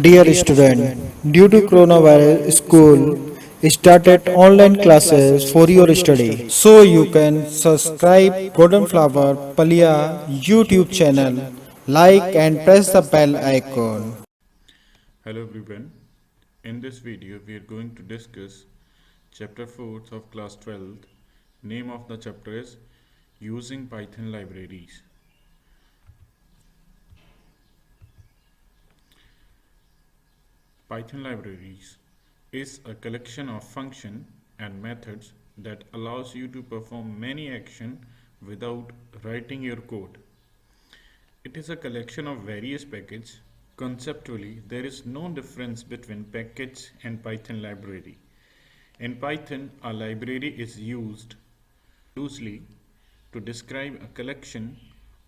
Dear student, due to coronavirus, school started online classes for your study. So you can subscribe Golden Flower Palia YouTube channel, like and press the bell icon. Hello everyone. In this video we are going to discuss chapter 4 of class 12th. Name of the chapter is Using Python Libraries. Python libraries is a collection of functions and methods that allows you to perform many actions without writing your code. It is a collection of various packages. Conceptually, there is no difference between package and Python library. In Python, a library is used loosely to describe a collection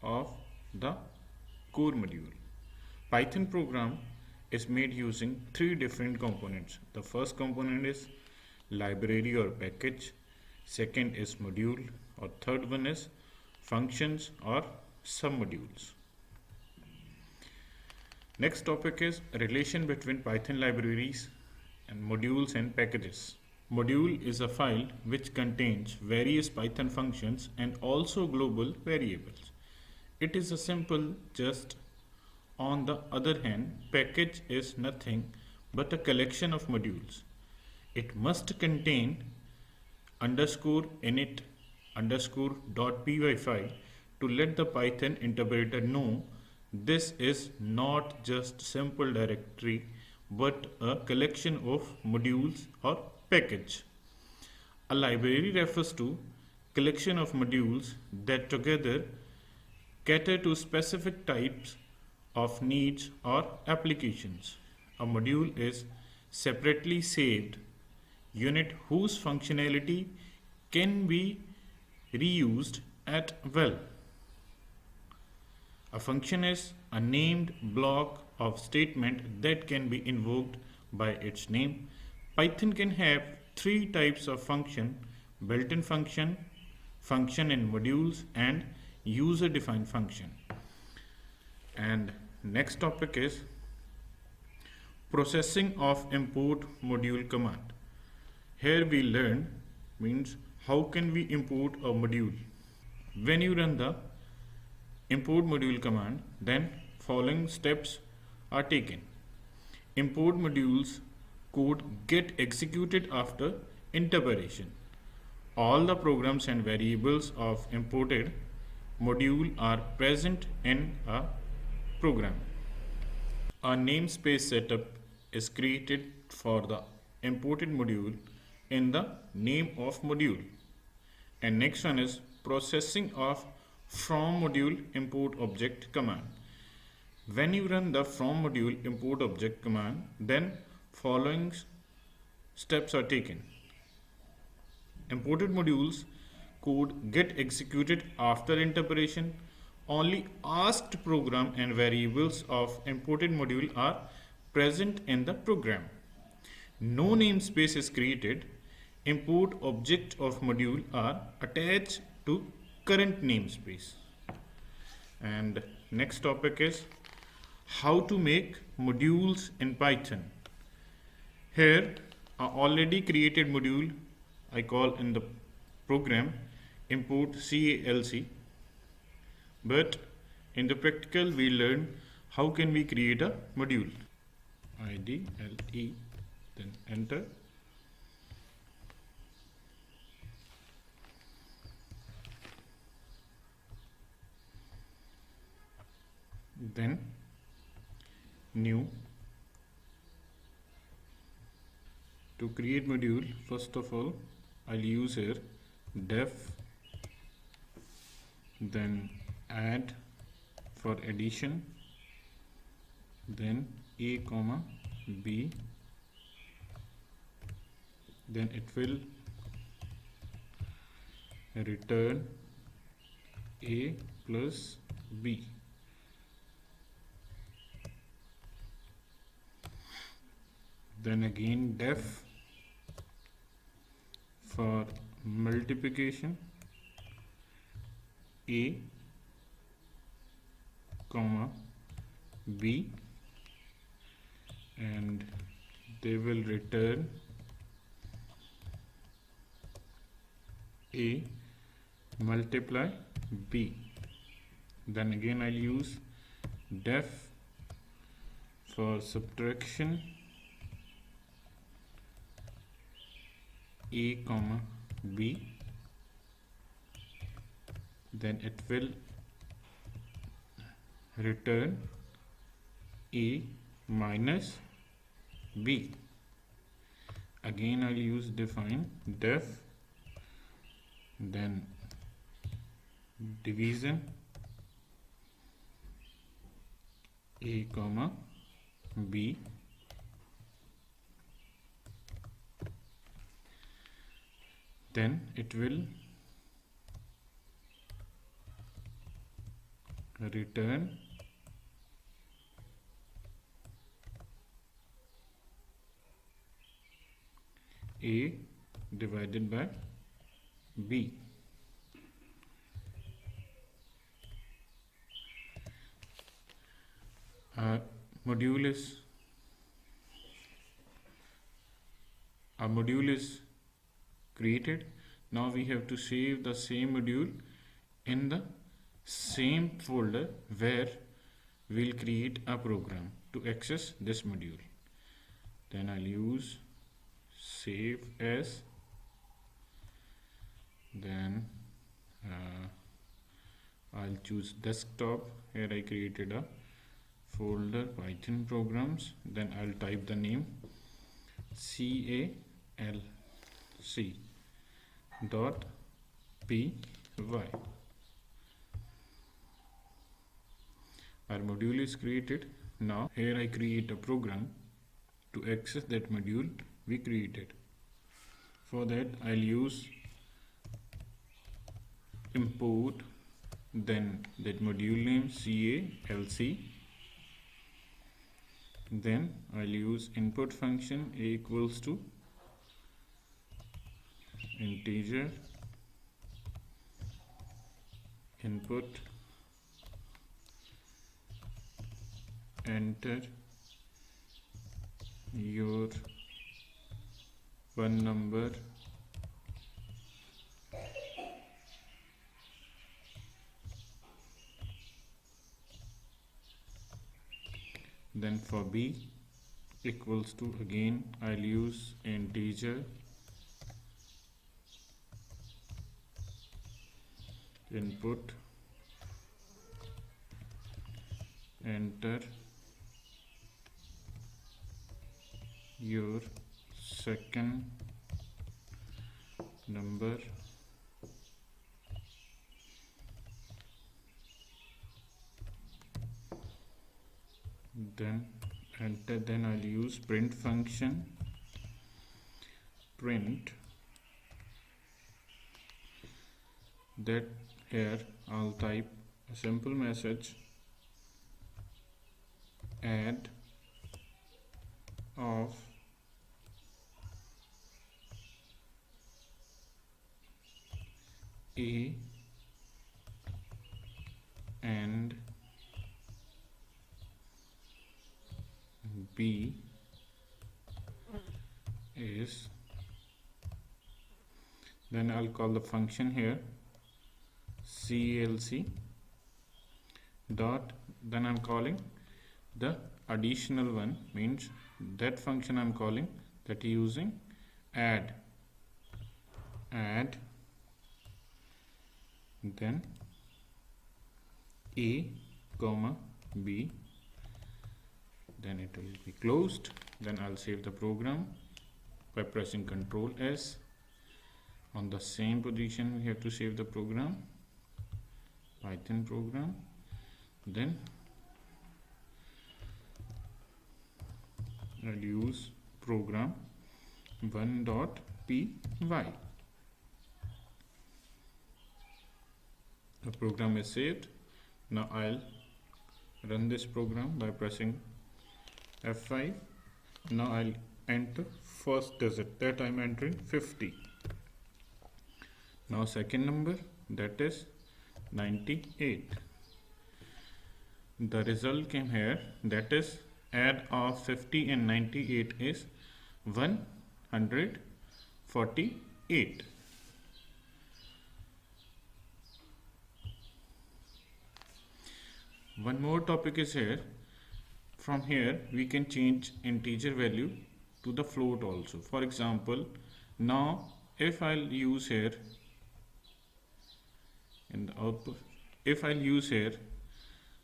of the core module. Python program is made using three different components. The first component is library or package, second is module, or third one is functions or submodules. Next topic is relation between Python libraries and modules and packages. Module is a file which contains various Python functions and also global variables. It is a simple just. On the other hand, package is nothing but a collection of modules. It must contain underscore init underscore .py file to let the Python interpreter know this is not just simple directory but a collection of modules or package. A library refers to collection of modules that together cater to specific types of needs or applications. A module is separately saved unit whose functionality can be reused at will. A function is a named block of statement that can be invoked by its name. Python can have three types of function: built-in function, function in modules, and user-defined function. And next topic is processing of import module command. Here we learn means how can we import a module. When you run the import module command, then following steps are taken. Import modules code get executed after interpretation. All the programs and variables of imported module are present in a program. A namespace setup is created for the imported module in the name of module. And next one is processing of from module import object command. When you run the from module import object command, then following steps are taken. Imported modules code get executed after interpretation. Only asked program and variables of imported module are present in the program. No namespace is created. Import object of module are attached to current namespace. And next topic is how to make modules in Python. Here a already created module I call in the program import calc, but in the practical we learn how can we create a module. IDLE, then enter. Then new. To create module, first of all I'll use here def, then add for addition, then a comma b, then it will return a plus b. Then again def for multiplication a comma b, and they will return A multiply B. Then again I'll use def for subtraction A comma B, then it will return A minus B. Again I'll use define def, then division A comma B, then it will return A divided by B. Our module is created. Now we have to save the same module in the same folder where we'll create a program to access this module. Then I'll use save as, then I'll choose desktop. Here I created a folder Python programs, then I'll type the name calc.py. Our module is created. Now here I create a program to access that module we created. For that I'll use import, then that module name calc, then I'll use input function a equals to integer input, enter your one number, then for B equals to, again I'll use integer input, enter your second number, then enter. Then I'll use print function, print that. Here I'll type a simple message, add of A and B is, then I'll call the function here calc dot, then I'm calling the additional one, means that function I'm calling that using add, then A comma B, then it will be closed. Then I'll save the program by pressing Ctrl S. On the same position we have to save the program, Python program, then I'll use program 1.py. The program is saved. Now I'll run this program by pressing F5. Now I'll enter first digit, that I'm entering 50. Now second number, that is 98. The result came here, that is add of 50 and 98 is 148. One more topic is here. From here we can change integer value to the float also. For example, now if I'll use here in the output, if I'll use here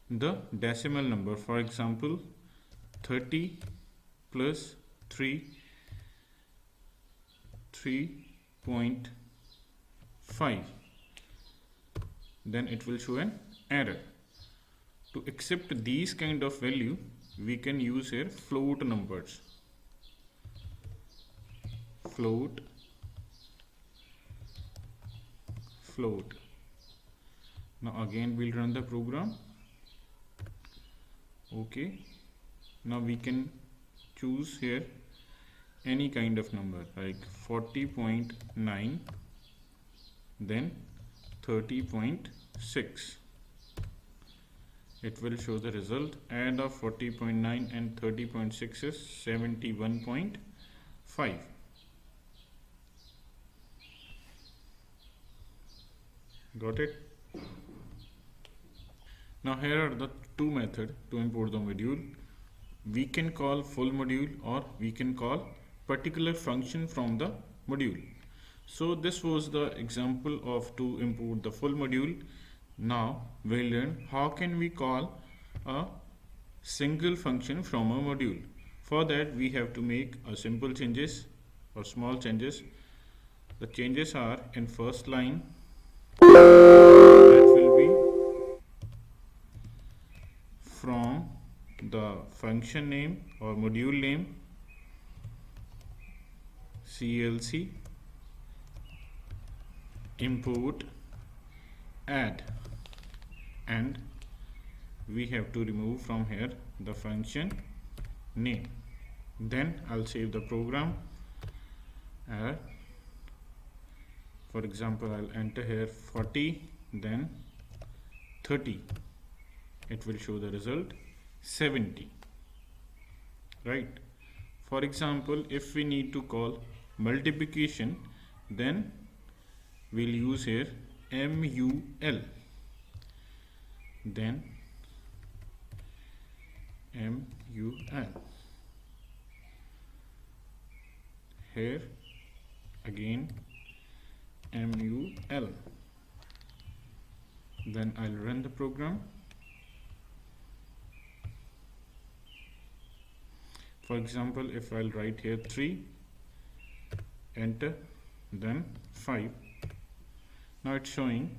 the decimal number, for example 30 plus 3.5, then it will show an error. To accept these kind of value, we can use here float numbers. Float. Now again we'll run the program. Okay. Now we can choose here any kind of number like 40.9, then 30.6. It will show the result. Add of 40.9 and 30.6 is 71.5. Got it? Now here are the two methods to import the module. We can call full module or we can call particular function from the module. So this was the example of to import the full module. Now we'll learn how can we call a single function from a module. For that we have to make a simple changes or small changes. The changes are in first line, that will be from the function name or module name CLC import add, and we have to remove from here the function name. Then I'll save the program. For example, I'll enter here 40, then 30. It will show the result 70. Right? For example, if we need to call multiplication, then we'll use here MUL, then MUL. Here again MUL. Then I'll run the program. For example, if I'll write here 3, enter, then 5. Now it's showing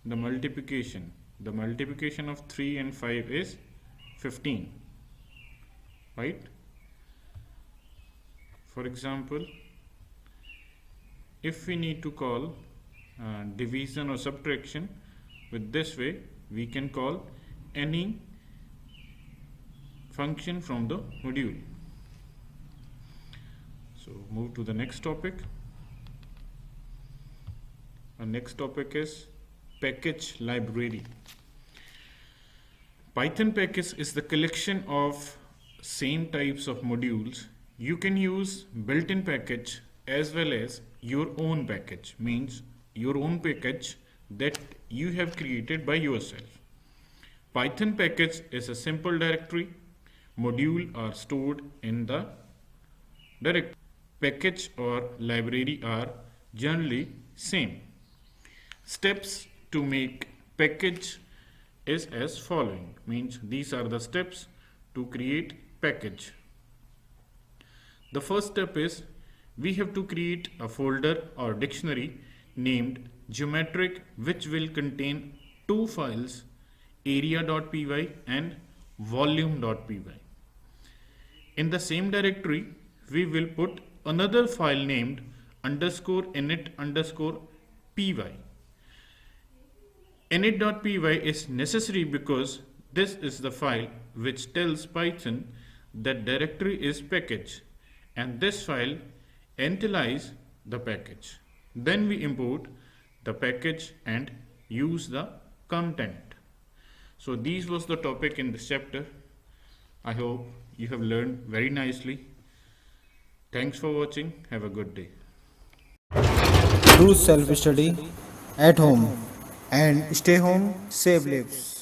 the multiplication. The multiplication of 3 and 5 is 15, right? For example, if we need to call division or subtraction, with this way we can call any function from the module. So move to the next topic. Our next topic is package library. Python package is the collection of same types of modules. You can use built-in package as well as your own package, means your own package that you have created by yourself. Python package is a simple directory. Module are stored in the directory. Package or library are generally same. Steps to make package is as following, means these are the steps to create package. The first step is we have to create a folder or dictionary named geometric, which will contain two files, area.py and volume.py. In the same directory we will put another file named _init_py. Init.py is necessary because this is the file which tells Python that directory is package, and this file initialize the package. Then we import the package and use the content. So these was the topic in this chapter. I hope you have learned very nicely. Thanks for watching. Have a good day. Do self study at home and stay home, save lives.